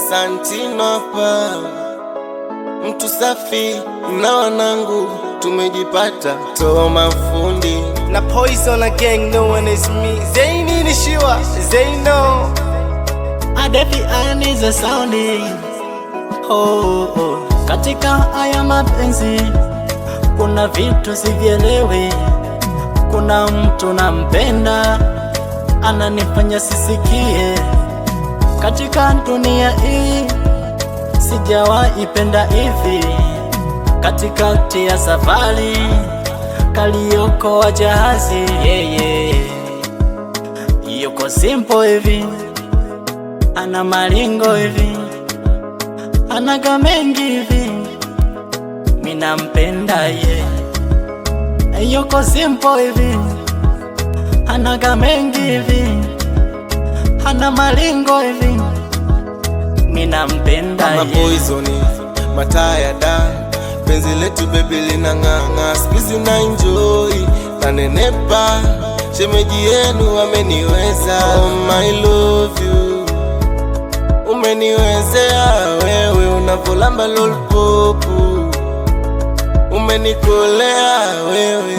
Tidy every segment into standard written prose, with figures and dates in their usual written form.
Santino hapa, mtu safi na wanangu tumejipata, toa mafundi na Poison a gang, no one is me. Zaini ni Shiwa, Zaino Adefi aniza soundi. Katika haya mapenzi kuna vitu sivielewi. Kuna mtu nampenda ananifanya sisikie. Katika dunia hii sijawahi penda hivi. Katikati ya safari kaliokoa jahazi, yuko simple hivi, ana maringo hivi, anaga mengi hivi, mina mpenda ye. Yuko simple hivi, anaga mengi hivi, ana maringo hivi, mina mpenda ye. Kama Poison, mataa ya damu, penzi letu baby linang'ang'a, squeeze na enjoy na nenepa, shemeji yenu ameniweza. Oh my love you, umeniwezea wewe, unavolamba lollipop, umenikolea wewe,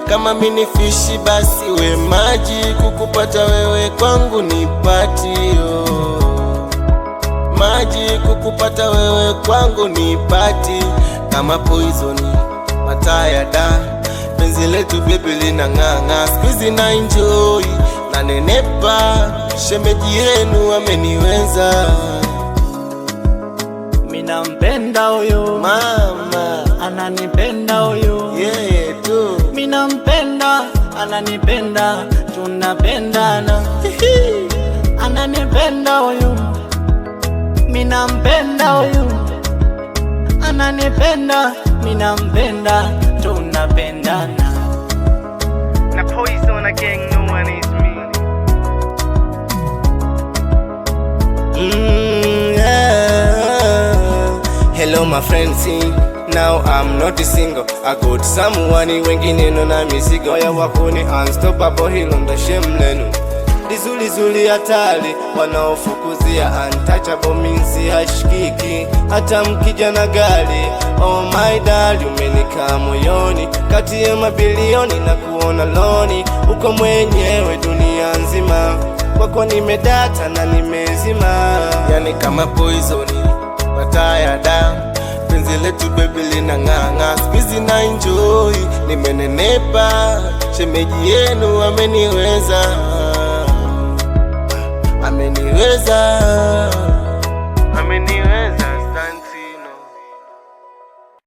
kama mini fishi basi we maji, kukupata wewe kwangu ni patio, maji kukupata wewe kwangu ni pati. Kama Poison, mataa ya da, penzi letu baby linang'ang'a, squeeze na enjoy na nenepa, shemeji yenu ameniweza. Mina mpenda huyo Mama ananipenda huyo, yeye tu. mina mpenda ananipenda, tunapendana. Ananipenda huyo, mina mpenda huyo, ananipenda, mina mpenda, tunapendana. na Poison a gang, no one is me. Hello my friends, now I'm not single, I got someone, wengine nona mizigo. Oya wakuni unstoppable, hilo ndo shame lenu. Lizuli hatari, wanaofukuzia untouchable means hashikiki, hata mkija na gari. Oh my darling, umenikaa moyoni, kati ya mabilioni na kuona loni. Uko mwenyewe dunia nzima, kwako nimedata na nimezima. Yani kama Poison, mataa ya damu, penzi letu baby linang'ang'a, squeeze na enjoy, nimenenepa, shemeji yenu ameniweza, ameniweza.